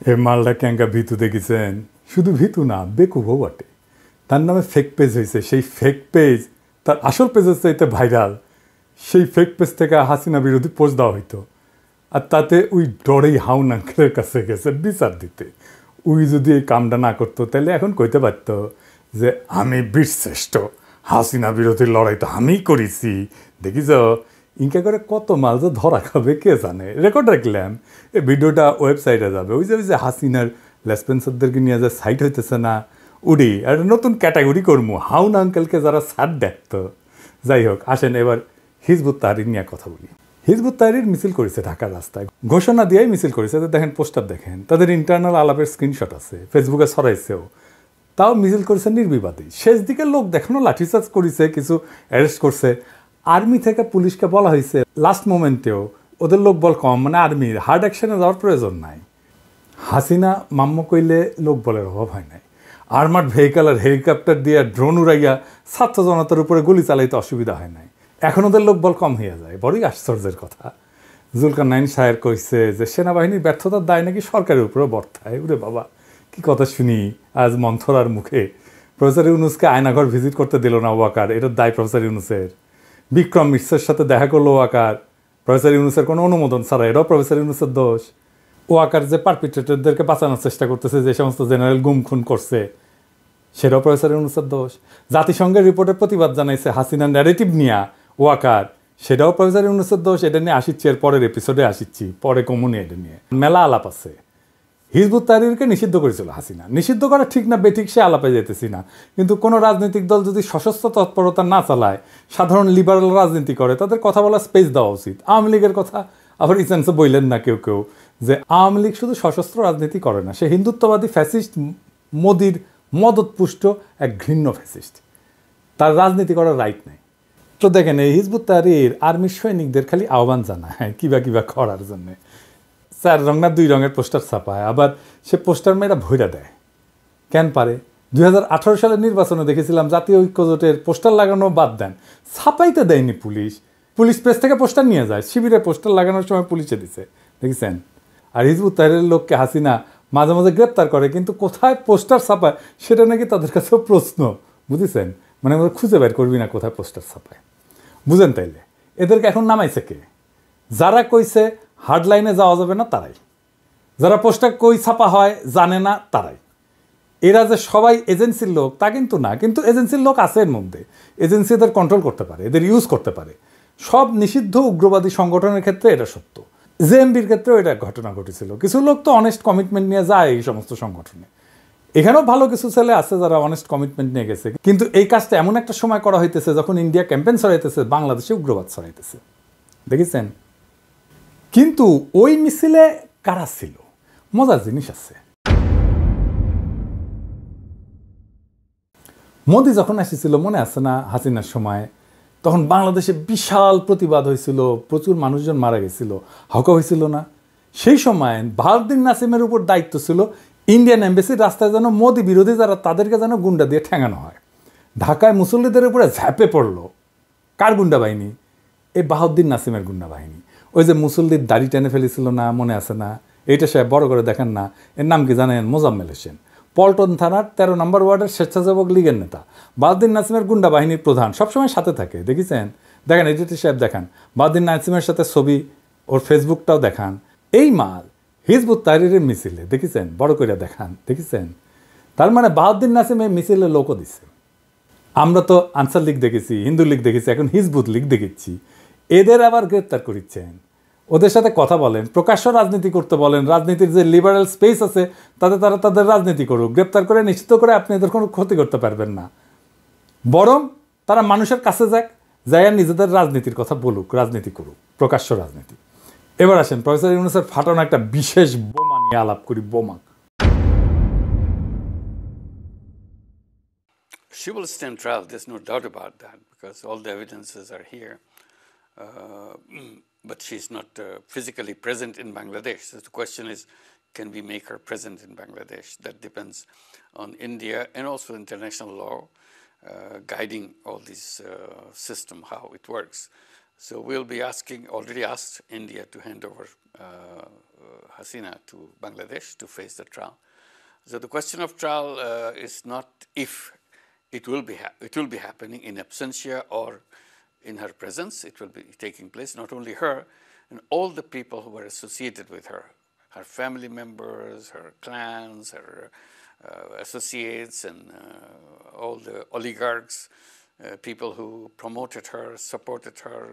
এ মালটা ক্যাঙ্কা ভিতু দেখেছেন, শুধু ভিতু না বেকুবও বটে। তার নামে ফেক পেজ হয়েছে, সেই ফেক পেজ তার আসল পেজের চাইতে ভাইরাল। সেই ফেক পেজ থেকে হাসিনা বিরোধী পোস্ট দেওয়া হইতো, আর তাতে ওই ডরেই হাউন আঙ্কেলের কাছে গেছে বিচার দিতে। ওই যদি এই কামটা না করতো তাহলে এখন কইতে পারত যে আমি বীরশ্রেষ্ঠ, হাসিনা বিরোধী লড়াই তো আমিই করেছি। দেখিস ইনকা করে কত মাল যে ধরা খাবে কে জানে। রেকর্ড রাখলাম, এই ভিডিওটা ওয়েবসাইটে যাবে। ওই যে হাসিনার লেসপেন্সারদেরকে নিয়ে যে সাইট হইতেছে না, উড়ি একটা নতুন ক্যাটাগরি করবো, হাউন আঙ্কেলকে যারা সার দেখতো। যাই হোক, আসেন এবার হিজবুত তাহরির নিয়ে কথা বলি। হিজবুত তাহরির মিছিল করেছে ঢাকার রাস্তায়, ঘোষণা দিয়েই মিছিল করেছে। দেখেন পোস্টার, দেখেন তাদের ইন্টারনাল আলাপের স্ক্রিনশট আছে, ফেসবুকে ছড়াইছেও। তাও মিছিল করেছে নির্বিবাদী। শেষ দিকে লোক দেখানো লাঠিচার্জ করেছে, কিছু অ্যারেস্ট করছে। আর্মি থেকে পুলিশকে বলা হয়েছে লাস্ট মোমেন্টেও ওদের লোক বল কম, মানে আর্মির হার্ড অ্যাকশনে যাওয়ার প্রয়োজন নাই। হাসিনা মাম্য কইলে লোক বলের অভাব হয় নাই। আর্মার্ড ভেহিক্যাল আর হেলিকপ্টার দিয়ে ড্রোন উড়াইয়া ছাত্র জনতার উপরে গুলি চালাইতে অসুবিধা হয় নাই। এখন ওদের লোক বল কম হইয়া যায়, বড়ই আশ্চর্যের কথা। জুলকারনাইন সাহেব কইছে যে সেনাবাহিনীর ব্যর্থতার দায় নাকি সরকারের উপরেও বর্তায়। ওরে বাবা, কি কথা শুনি আজ মন্থরার মুখে। প্রফেসর ইউনুসকে আয়নাঘর ভিজিট করতে দিল না ওয়াকার, এটার দায় প্রফেসর ইউনুসের। বিক্রম মিশ্রের সাথে দেখা করলো ওয়াকার, প্রফেসর ইউনুসের কোনো অনুমোদন ছাড়া, এটাও প্রফেসর ইউনুসের দোষ। ওয়াকার যে পারপিট্রেটরদেরকে বাঁচানোর চেষ্টা করতেছে, যে সমস্ত জেনারেল গুম খুন করছে, সেটাও প্রফেসর ইউনুসের দোষ। জাতিসংঘের রিপোর্টের প্রতিবাদ জানাইছে হাসিনার ন্যারেটিভ নিয়া ওয়াকার, সেটাও প্রফেসর ইউনুসের দোষ। এটা নিয়ে আসিচ্ছি, এর পরের এপিসোডে আসিচ্ছি, পরে কমুনি এটা নিয়ে মেলা আলাপ আছে। হিজবুত তাহরিরকে নিষিদ্ধ করেছিল হাসিনা। নিষিদ্ধ করা ঠিক না বেঠিক সে আলাপে যেতেছি না, কিন্তু কোনো রাজনৈতিক দল যদি সশস্ত্র তৎপরতা না চালায়, সাধারণ লিবারাল রাজনীতি করে, তাদের কথা বলার স্পেস দেওয়া উচিত। আওয়ামী লীগের কথা আবার ইসেন্সে বললেন না কেউ কেউ, যে আওয়ামী লীগ শুধু সশস্ত্র রাজনীতি করে না, সে হিন্দুত্ববাদী ফ্যাসিস্ট, মোদির মদতপুষ্ট এক ঘৃণ্য ফ্যাসিস্ট। তার রাজনীতি করার রাইট নেই। তো দেখেন, এই হিজবুত তাহরির আর্মির সৈনিকদের খালি আহ্বান জানায় কিবা কিবা করার জন্যে। 4 রং না 2 রঙের পোস্টার ছাপায়, আবার সে পোস্টার মেয়েরা ভইরা দেয়। কেন পারে? 2018 সালের নির্বাচনে দেখেছিলাম জাতীয় ঐক্যজোটের পোস্টার লাগানো বাদ দেন, ছাপাইতে দেয়নি পুলিশ। পুলিশ প্রেস থেকে পোস্টার নিয়ে যায়, শিবিরে পোস্টার লাগানোর সময় পুলিশে দিছে, দেখেছেন। আর হিজবুত তাহরিরের লোককে হাসিনা মাঝে মাঝে গ্রেপ্তার করে, কিন্তু কোথায় পোস্টার ছাপায় সেটা নাকি তাদের কাছেও প্রশ্ন, বুঝেছেন। মানে আমরা খুঁজে বের করবি না কোথায় পোস্টার ছাপায়, বুঝেন। তাইলে এদেরকে এখন নামাইছে কে? যারা কইছে হার্ড লাইনে যাওয়া যাবে না তারাই, যারা পোস্টার কই ছাপা হয় জানে না তারাই। এরা যে সবাই এজেন্সির লোক তা কিন্তু না, কিন্তু এজেন্সির লোক আছে এর মধ্যে। এজেন্সি এদের কন্ট্রোল করতে পারে, এদের ইউজ করতে পারে। সব নিষিদ্ধ উগ্রবাদী সংগঠনের ক্ষেত্রে এটা সত্য, জেএমবির ক্ষেত্রেও এটা ঘটনা ঘটেছিল। কিছু লোক তো অনেস্ট কমিটমেন্ট নিয়ে যায় এই সমস্ত সংগঠনে। এখানেও ভালো কিছু ছেলে আছে যারা অনেস্ট কমিটমেন্ট নিয়ে গেছে, কিন্তু এই কাজটা এমন একটা সময় করা হইতেছে যখন ইন্ডিয়া ক্যাম্পেইন ছড়াইতেছে, বাংলাদেশে উগ্রবাদ ছড়াইতেছে, দেখেছেন। কিন্তু ওই মিছিলে কারা ছিল? মজার জিনিস আছে। মোদি যখন এসেছিল মনে আছে না হাসিনার সময়, তখন বাংলাদেশে বিশাল প্রতিবাদ হয়েছিল, প্রচুর মানুষজন মারা গেছিল, হাওকা হয়েছিল না? সেই সময় বাহাউদ্দিন নাসিমের উপর দায়িত্ব ছিল ইন্ডিয়ান এম্বাসির রাস্তায় যেন মোদি বিরোধী যারা তাদেরকে যেন গুন্ডা দিয়ে ঠেঙানো হয়। ঢাকায় মুসল্লিদের উপরে ঝাঁপে পড়লো কার গুন্ডা বাহিনী? এই বাহাউদ্দিন নাসিমের গুন্ডা বাহিনী। ওই যে মুসল্লির দাড়ি টেনে ফেলেছিল না, মনে আছে না? এইটা সে বড় করে দেখেন না। এর নাম কি জানেন? মোজাম্মেল হোসেন, পল্টন থানার 13 নম্বর ওয়ার্ডের স্বেচ্ছাসেবক লীগের নেতা। বাহাউদ্দিন নাসিমের গুন্ডা বাহিনীর প্রধান, সবসময় সাথে থাকে, দেখেছেন। দেখেন এডিটর সাহেব দেখান বাহাউদ্দিন নাসিমের সাথে ছবি, ওর ফেসবুকটাও দেখান। এই মাল হিজবুত তাহরিরের মিছিলে, দেখেছেন, বড় করে দেখান, দেখেছেন। তার মানে বাহাউদ্দিন নাসিম এই মিছিলে লোকও দিচ্ছে। আমরা তো আনসার লীগ দেখেছি, হিন্দু লীগ দেখেছি, এখন হিজবুত লীগ দেখেছি। এদের আবার গ্রেপ্তার করিচ্ছেন, ওদের সাথে কথা বলেন, প্রকাশ্য রাজনীতি করতে বলেন। রাজনীতির যে লিবারাল স্পেস আছে তাতে তারা তাদের রাজনীতি করুক, গ্রেপ্তার করে নিশ্চিত করে আপনি এদের কোনো ক্ষতি করতে পারবেন না। বরং তারা মানুষের কাছে যাক, যাইয়া নিজেদের রাজনীতির কথা বলুক, রাজনীতি করুক, প্রকাশ্য রাজনীতি। এবার আসেন প্রফেসর ইউনুসের ফাটানো একটা বিশেষ বোমা নিয়ে আলাপ করি। বোমা She will stand trial, there's no doubt about that, because all the evidences are here. But she's not physically present in Bangladesh. So the question is, can we make her present in Bangladesh? That depends on India and also international law guiding all this system, how it works. So we'll be already asked India to hand over Hasina to Bangladesh to face the trial. So the question of trial is not if it will be happening in absentia or in her presence. It will be taking place, not only her, and all the people who were associated with her family members, her clans, her associates, and all the oligarchs, people who promoted her, supported her,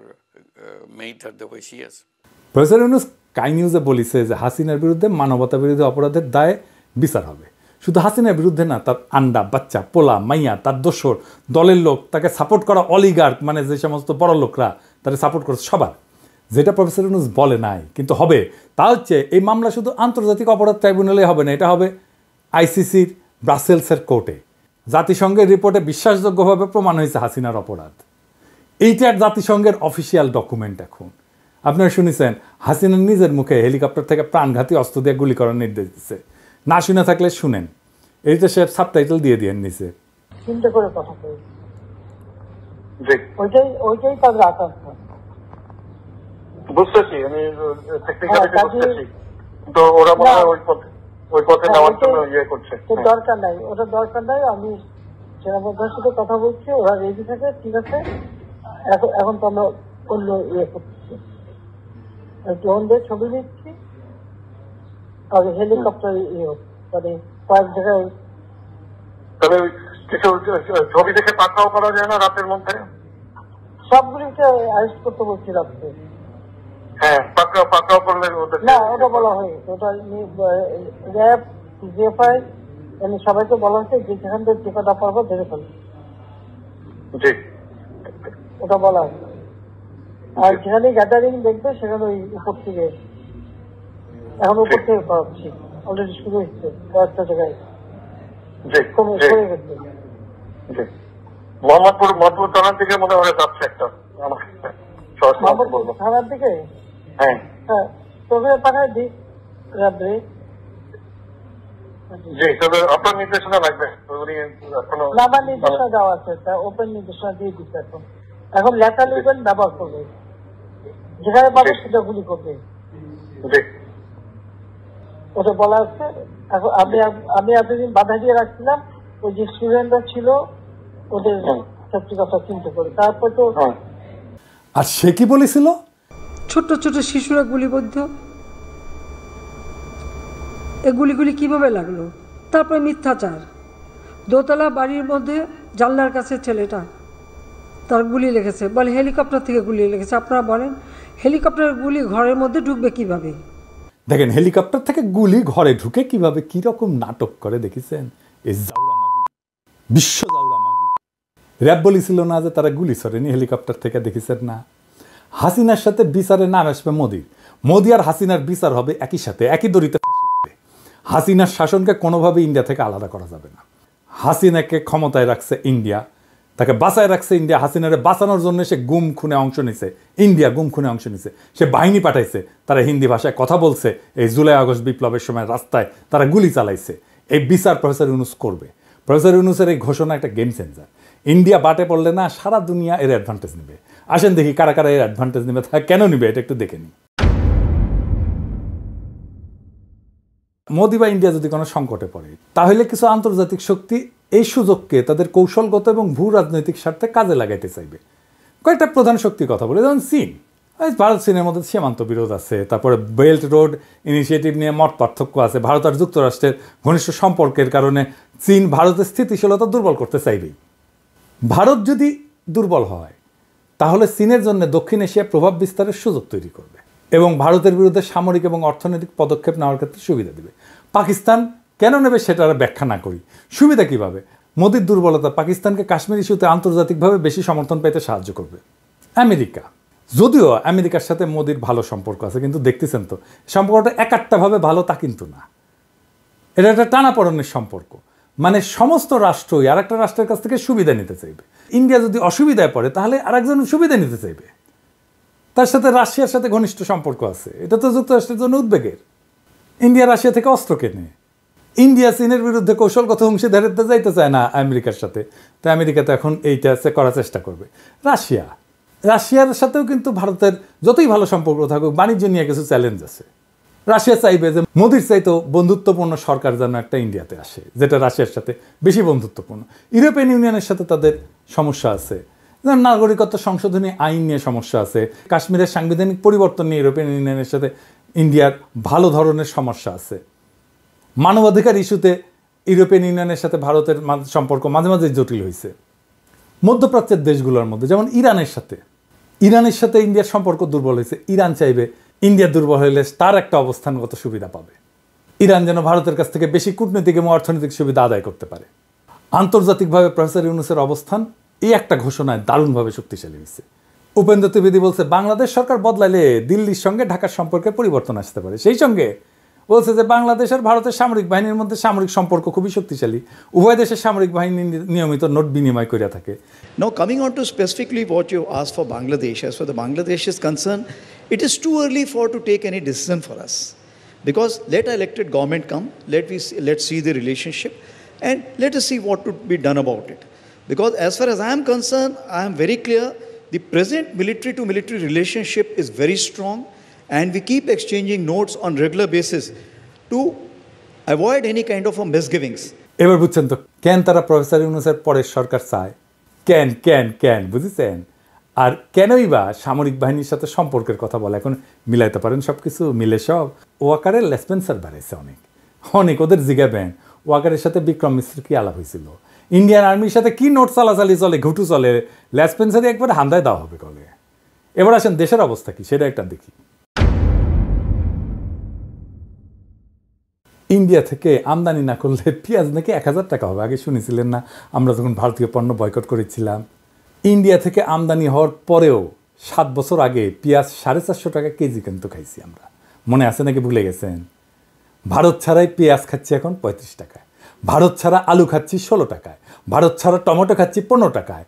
made her the way she is. Professor Yunus sky নিউজে বলেছে যে হাসিনার বিরুদ্ধে মানবতা বিরোধী অপরাধের দায়ে বিচার হবে। শুধু হাসিনার বিরুদ্ধে না, তার আন্ডা, বাচ্চা, পোলা, মাইয়া, তার দোসর, দলের লোক, তাকে সাপোর্ট করা অলিগার্ক, মানে যে সমস্ত বড় লোকরা তাকে সাপোর্ট করছে, সবার। যেটা প্রফেসর ইউনূস বলে নাই কিন্তু হবে, তা হচ্ছে এই মামলা শুধু আন্তর্জাতিক অপরাধ ট্রাইব্যুনালে হবে না, এটা হবে আইসিসির ব্রাসেলসের কোর্টে। জাতিসংঘের রিপোর্টে বিশ্বাসযোগ্যভাবে প্রমাণ হয়েছে হাসিনার অপরাধ। এইটার জাতিসংঘের অফিসিয়াল ডকুমেন্ট। এখন আপনারা শুনেছেন হাসিনার নিজের মুখে হেলিকপ্টার থেকে প্রাণঘাতী অস্ত্র দিয়ে গুলি করার নির্দেশ দিচ্ছে। না শুনে থাকলে শুনেন, এইটা সে সাবটাইটেল দিয়ে দিয়ে নিছে। চিন্তা করে কথা বলি, ওইটাই তাদের আকাঙ্ক্ষা। বুঝতেছি, আমি টেকনিক্যালি বুঝতেছি, তো ওরা মনে হয় ওই পথে যাওয়ার জন্য ইয়ে করছে। দরকার নাই, ওটা দরকার নাই। আমি সেনাবাহিনীর সাথে কথা বলছি, ওরা রেডি থাকে, ঠিক আছে। এখন তো আমরা অন্য ইয়ে করছি, ড্রোন দিয়ে ছবি নিচ্ছি, আর হেলিকপ্টার ইয়ে মানে কয়েক জায়গায়। তবে কিছু ছবি দেখে পাকাও করা যায় না রাতের মধ্যে? সবগুলিকে অ্যারেস্ট করতে বলছি রাত্রে। হ্যাঁ, পাকাও করলে না, ওটা বলা হয়, ওটা র্যাব, জিএফআই, সবাইকে বলা হচ্ছে যে যেখান থেকে টিকাটা পারবো ধরে ফেলবে, ওটা বলা হয়। আর যেখানে গ্যাদারিং দেখবে সেখানে ওই উপর থেকে, এখন উপর থেকে পাচ্ছি, অলরেডি শুরু হচ্ছে কয়েকটা জায়গায় কমে গেছে। মোহাম্মদপুর থানার দিকে মনে হয় যাচ্ছে একটা, মোহাম্মদপুর থানার দিকে। হ্যাঁ, তোকে পাঠায় দিই রাত্রে। আপনার নির্দেশনা লাগবে? আমার নির্দেশনা দেওয়া আছে, ওপেন নির্দেশনা দিয়ে দিচ্ছে। এখন লেটার লিখবেন, ব্যবহার করবে, যেখানে পাবে সেটা গুলি করবে, ওটা বলা হচ্ছে। এখন আমি এতদিন বাধা দিয়ে রাখছিলাম, ওই যে স্টুডেন্টরা ছিল ওদের সত্যি কথা চিন্তা করে, তারপর তো। আর সে কি বলেছিল? ছোট্ট ছোট শিশুরা গুলিবদ্ধ, এ গুলিগুলি কিভাবে লাগলো? তারপরে মিথ্যাচার, দোতলা বাড়ির মধ্যে জানলার কাছে ছেলেটা, তার গুলি লেগেছে, বলে হেলিকপ্টার থেকে গুলি লেগেছে। আপনারা বলেন হেলিকপ্টারের গুলি ঘরের মধ্যে ঢুকবে কিভাবে? দেখেন হেলিকপ্টার থেকে গুলি ঘরে ঢুকে কিভাবে, কি রকম নাটক করে দেখেছেন? এই জাউরামাগি, বিশ্ব জাউরামাগি। র্যাব বলেছিল না যে তারা গুলি ছড়েনি হেলিকপ্টার থেকে, দেখেছেন না? হাসিনার সাথে বিচারের নাম আসবে মোদি আর হাসিনার বিচার হবে একই সাথে, একই দড়িতে ফাঁসি হবে। হাসিনার শাসনকে কোনোভাবে ইন্ডিয়া থেকে আলাদা করা যাবে না। হাসিনাকে ক্ষমতায় রাখছে ইন্ডিয়া, তাকে বাঁচায় রাখছে ইন্ডিয়া। হাসিনারে বাঁচানোর জন্য সে গুম খুনে অংশ নিছে, ইন্ডিয়া গুম খুনে অংশ নিছে, সে বাহিনী পাঠাইছে, তারা হিন্দি ভাষায় কথা বলছে। এই জুলাই আগস্ট বিপ্লবের সময় রাস্তায় তারা গুলি চালাইছে। এই বিচার প্রফেসর ইউনূস করবে। প্রফেসর ইউনূসের এই ঘোষণা একটা গেম চেঞ্জার। ইন্ডিয়া বাটে পড়লে না, সারা দুনিয়া এর অ্যাডভান্টেজ নেবে। আসেন দেখি কারা কারা এর অ্যাডভান্টেজ নেবে, তা কেন নিবে এটা একটু দেখে নিই। মোদি বা ইন্ডিয়া যদি কোনো সংকটে পড়ে, তাহলে কিছু আন্তর্জাতিক শক্তি এই সুযোগকে তাদের কৌশলগত এবং ভূ রাজনৈতিক স্বার্থে কাজে লাগাইতে চাইবে। কয়েকটা প্রধান শক্তির কথা বলে, যেমন চীন। ভারত চীনের মধ্যে সীমান্ত বিরোধ আছে, তারপরে বেল্ট রোড ইনিশিয়েটিভ নিয়ে মত পার্থক্য আছে, ভারত আর যুক্তরাষ্ট্রের ঘনিষ্ঠ সম্পর্কের কারণে চীন ভারতের স্থিতিশীলতা দুর্বল করতে চাইবেই। ভারত যদি দুর্বল হয় তাহলে চীনের জন্য দক্ষিণ এশিয়ায় প্রভাব বিস্তারের সুযোগ তৈরি করবে এবং ভারতের বিরুদ্ধে সামরিক এবং অর্থনৈতিক পদক্ষেপ নেওয়ার ক্ষেত্রে সুবিধা দেবে। পাকিস্তান কেন নেবে সেটা ব্যাখ্যা না করি, সুবিধা কীভাবে? মোদির দুর্বলতা পাকিস্তানকে কাশ্মীর ইস্যুতে আন্তর্জাতিকভাবে বেশি সমর্থন পেতে সাহায্য করবে। আমেরিকা, যদিও আমেরিকার সাথে মোদির ভালো সম্পর্ক আছে, কিন্তু দেখতেছেন তো সম্পর্কটা একাত্তাভাবে ভালো তা কিন্তু না, এটা একটা টানাপড়নের সম্পর্ক। মানে সমস্ত রাষ্ট্রই আর একটা রাষ্ট্রের কাছ থেকে সুবিধা নিতে চাইবে। ইন্ডিয়া যদি অসুবিধায় পড়ে তাহলে আরেকজন সুবিধা নিতে চাইবে। তার সাথে রাশিয়ার সাথে ঘনিষ্ঠ সম্পর্ক আছে, এটা তো যুক্তরাষ্ট্রের জন্য উদ্বেগের। ইন্ডিয়া রাশিয়া থেকে অস্ত্র কেনে, ইন্ডিয়া চীনের বিরুদ্ধে কৌশলগত অংশীদারিত্বে যাইতে চায় না আমেরিকার সাথে, তো আমেরিকা তো এখন এইটা করার চেষ্টা করবে। রাশিয়া রাশিয়ার সাথেও কিন্তু ভারতের যতই ভালো সম্পর্ক থাকুক বাণিজ্য নিয়ে কিছু চ্যালেঞ্জ আছে। রাশিয়া চাইবে যে মোদির চাইতেও বন্ধুত্বপূর্ণ সরকার যেন একটা ইন্ডিয়াতে আসে, যেটা রাশিয়ার সাথে বেশি বন্ধুত্বপূর্ণ। ইউরোপিয়ান ইউনিয়নের সাথে তাদের সমস্যা আছে, যেমন নাগরিকত্ব সংশোধনী আইন নিয়ে সমস্যা আছে, কাশ্মীরের সাংবিধানিক পরিবর্তন নিয়ে ইউরোপিয়ান ইউনিয়নের সাথে ইন্ডিয়ার ভালো ধরনের সমস্যা আছে। মানবাধিকার ইস্যুতে ইউরোপিয়ান ইউনিয়নের সাথে ভারতের সম্পর্ক মাঝে মাঝে জটিল হয়েছে। মধ্যপ্রাচ্যের দেশগুলোর মধ্যে যেমন ইরানের সাথে ইন্ডিয়ার সম্পর্ক দুর্বল হয়েছে। ইরান চাইবে ইন্ডিয়া দুর্বল হলে তার একটা অবস্থানগত সুবিধা পাবে, ইরান যেন ভারতের কাছ থেকে বেশি কূটনৈতিক এবং অর্থনৈতিক সুবিধা আদায় করতে পারে। আন্তর্জাতিকভাবে প্রফেসর ইউনূসের অবস্থান এই একটা ঘোষণায় দারুণভাবে শক্তিশালী হয়েছে। উপেন্দ্র ত্রিবেদী বলছে বাংলাদেশ সরকার বদলালে দিল্লির সঙ্গে ঢাকার সম্পর্কে পরিবর্তন আসতে পারে। সেই সঙ্গে বলছে যে বাংলাদেশ আর ভারতের সামরিক বাহিনীর মধ্যে সামরিক সম্পর্ক খুবই শক্তিশালী, উভয় দেশের সামরিক বাহিনী নিয়মিত নোট বিনিময় করে থাকে। Now coming on to specifically what you asked for Bangladesh, as far as Bangladesh is concerned, it is too early to take any decision for us, because let our elected government come, let's see the relationship, and let us see what would be done about it. Because as far as I am concerned, I am very clear, the present military to military relationship is very strong, and we keep exchanging notes on regular basis to avoid any kind of a misgivings. এবার বুঝছেন তো কেন তারা professor ইউনূসের পরের সরকার চায়, কেন বুঝেছেন? আর কেনই বা সামরিক বাহিনীর সাথে সম্পর্কের কথা বলে। এখন মিলাইতে পারেন সব কিছু, মিলে সব ওয়াকারের লেসপেন্সার বাড়াইছে অনেক ওদের জিগাবেন ওয়াকারের সাথে বিক্রম মিশ্র কি আলাপ হয়েছিল, ইন্ডিয়ান আর্মির সাথে কি নোট চালাচালি চলে, ঘুটু চলে, লেসপেন্সারি একবার হান্দায় দেওয়া হবে কলে। এবার আসেন দেশের অবস্থা কি সেটা একটা দেখি। ইন্ডিয়া থেকে আমদানি না করলে পেঁয়াজ নাকি 1000 টাকা হবে। আগে শুনেছিলেন না আমরা যখন ভারতীয় পণ্য বয়কট করেছিলাম? ইন্ডিয়া থেকে আমদানি হওয়ার পরেও 7 বছর আগে পেঁয়াজ 450 টাকা কেজি কিন্তু খাইছি আমরা, মনে আছে নাকি ভুলে গেছেন? ভারত ছাড়াই পেঁয়াজ খাচ্ছি এখন 35 টাকায়, ভারত ছাড়া আলু খাচ্ছি 16 টাকায়, ভারত ছাড়া টমেটো খাচ্ছি 15 টাকায়।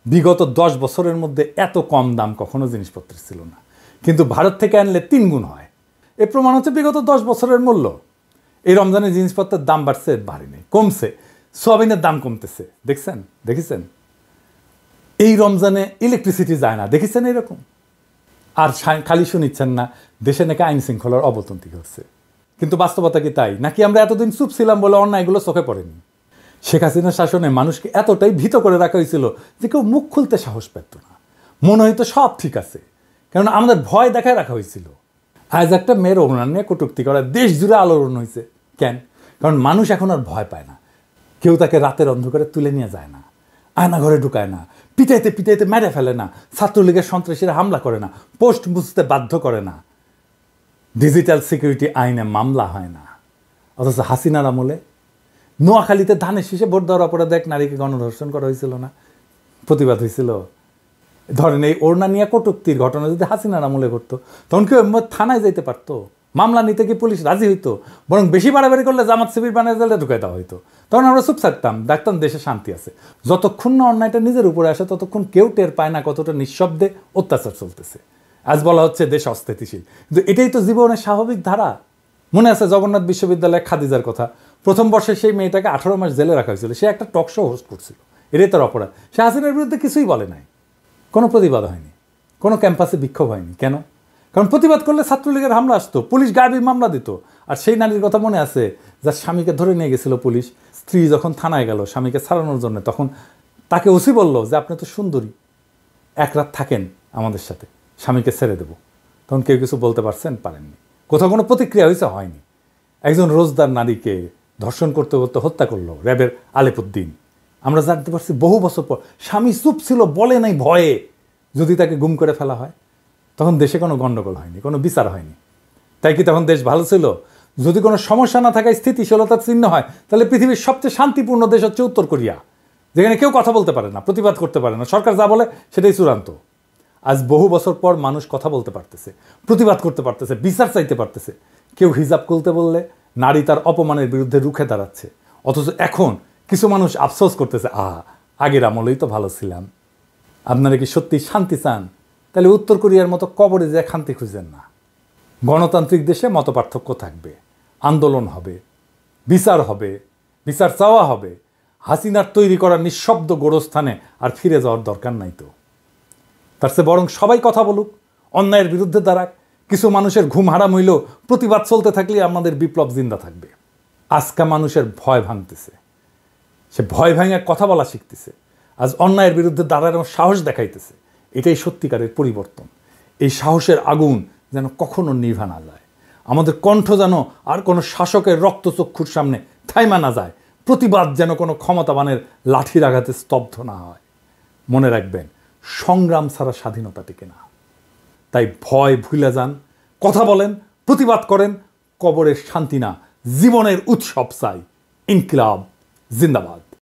বিগত 10 বছরের মধ্যে এত কম দাম কখনো জিনিসপত্রের ছিল না, কিন্তু ভারত থেকে আনলে 3 গুণ হয়। এর প্রমাণ হচ্ছে বিগত 10 বছরের মূল্য। এই রমজানে জিনিসপত্রের দাম বাড়ছে, বাড়েনি, কমছে। সোয়াবিনের দাম কমতেছে, দেখেছেন? এই রমজানে ইলেকট্রিসিটি যায় না, দেখেছেন এরকম? আর খালি শুনিচ্ছেন না দেশে নাকি আইন শৃঙ্খলার অবনতি ঘটছে, কিন্তু বাস্তবতা কি তাই? নাকি আমরা এতদিন চুপ ছিলাম বলে অন্যায়গুলো চোখে পড়েনি? শেখ হাসিনার শাসনে মানুষকে এতটাই ভীত করে রাখা হয়েছিল যে কেউ মুখ খুলতে সাহস পেত না, মনে হয়তো সব ঠিক আছে, কারণ আমাদের ভয় দেখায় রাখা হয়েছিল। আজ একটা মেয়ের অভিমান নিয়ে কটূক্তি করা দেশ জুড়ে আলোড়ন হয়েছে। কেন? কারণ মানুষ এখন আর ভয় পায় না, কেউ তাকে রাতের অন্ধকারে তুলে নিয়ে যায় না, আয়না ঘরে ঢুকায় না, পিটাইতে মেরে ফেলে না, ছাত্রলীগের সন্ত্রাসীরা হামলা করে না, পোস্ট বুঝতে বাধ্য করে না, ডিজিটাল সিকিউরিটি আইনে মামলা হয় না। অথচ হাসিনার আমলে নোয়াখালীতে ধানের শীষে ভোট দেওয়ার অপরাধে এক নারীকে গণধর্ষণ করা হয়েছিল না, প্রতিবাদ হয়েছিল। ধরেন এই ওড়না নিয়ে কটূক্তির ঘটনা যদি হাসিনার আমলে ঘটতো তখন কেউ থানায় যাইতে পারতো, মামলা নিতে কি পুলিশ রাজি হইতো? বরং বেশি বাড়াবাড়ি করলে জামাত শিবির বানিয়ে জেলে ঢুকাই দেওয়া হইতো। তখন আমরা চুপ থাকতাম, দেখতাম দেশে শান্তি আছে। যতক্ষণ না অন্যায়টা নিজের উপরে আসে ততক্ষণ কেউ টের পায় না কতটা নিঃশব্দে অত্যাচার চলতেছে। আজ বলা হচ্ছে দেশ অস্থিতিশীল, কিন্তু এটাই তো জীবনের স্বাভাবিক ধারা। মনে আছে জগন্নাথ বিশ্ববিদ্যালয়ে খাদিজার কথা? প্রথম বর্ষে সেই মেয়েটাকে 18 মাস জেলে রাখা হয়েছিল, সে একটা টক শো হোস্ট করছিল, এটাই তার অপরাধ। সে হাসিনার বিরুদ্ধে কিছুই বলে নাই, কোনো প্রতিবাদ হয়নি, কোনো ক্যাম্পাসে বিক্ষোভ হয়নি। কেন? কারণ প্রতিবাদ করলে ছাত্রলীগের হামলা আসতো, পুলিশ গায়েবী মামলা দিত। আর সেই নারীর কথা মনে আছে যার স্বামীকে ধরে নিয়ে গেছিল পুলিশ, স্ত্রী যখন থানায় গেল স্বামীকে ছাড়ানোর জন্য, তখন তাকে ওসি বলল যে আপনি তো সুন্দরী, 1 রাত থাকেন আমাদের সাথে, স্বামীকে ছেড়ে দেবো। তখন কেউ কিছু বলতে পারছেন? পারেননি। কোথাও কোনো প্রতিক্রিয়া হয়েছে? হয়নি। একজন রোজদার নারীকে ধর্ষণ করতে করতে হত্যা করলো র্যাবের আলেপুদ্দিন। আমরা জানতে পারছি বহু বছর পর, স্বামী চুপ ছিল, বলে নাই ভয়ে। যদি তাকে গুম করে ফেলা হয় তখন দেশে কোনো গণ্ডগোল হয়নি, কোনো বিচার হয়নি। তাই কি তখন দেশ ভালো ছিল? যদি কোনো সমস্যা না থাকায় স্থিতিশীলতার চিহ্ন হয়, তাহলে পৃথিবীর সবচেয়ে শান্তিপূর্ণ দেশ হচ্ছে উত্তর কোরিয়া, যেখানে কেউ কথা বলতে পারে না, প্রতিবাদ করতে পারে না, সরকার যা বলে সেটাই চূড়ান্ত। আজ বহু বছর পর মানুষ কথা বলতে পারতেছে, প্রতিবাদ করতে পারতেছে, বিচার চাইতে পারতেছে। কেউ হিজাব খুলতে বললে নারী তার অপমানের বিরুদ্ধে রুখে দাঁড়াচ্ছে। অথচ এখন কিছু মানুষ আফসোস করতেছে, আগের আমলেই তো ভালো ছিলাম। আপনারা কি সত্যি শান্তি চান? তাহলে উত্তর কোরিয়ার মতো কবরে যায় শান্তি খুঁজেন না। গণতান্ত্রিক দেশে মতপার্থক্য থাকবে, আন্দোলন হবে, বিচার চাওয়া হবে। হাসিনার তৈরি করা নিঃশব্দ গোরস্থানে আর ফিরে যাওয়ার দরকার নাই তো। তার চেয়ে বরং সবাই কথা বলুক, অন্যায়ের বিরুদ্ধে দাঁড়াক। কিছু মানুষের ঘুম হারাম হইল, প্রতিবাদ চলতে থাকলে আমাদের বিপ্লব জিন্দা থাকবে। আজকা মানুষের ভয় ভাঙতেছে, সে ভয় ভাঙে কথা বলা শিখতেছে, আজ অন্যায়ের বিরুদ্ধে দাঁড়ানোর সাহস দেখাইতেছে। এটাই সত্যিকারের পরিবর্তন। এই সাহসের আগুন যেন কখনো নিভা না যায়, আমাদের কণ্ঠ যেন আর কোনো শাসকের রক্তচক্ষুর সামনে থাইমা না যায়, প্রতিবাদ যেন কোনো ক্ষমতাবানের লাঠির আঘাতে স্তব্ধ না হয়। মনে রাখবেন, সংগ্রাম ছাড়া স্বাধীনতা টিকে না। তাই ভয় ভুলে যান, কথা বলেন, প্রতিবাদ করেন। কবরের শান্তি না, জীবনের উৎসব চাই। ইনকিলাব জিন্দাবাদ।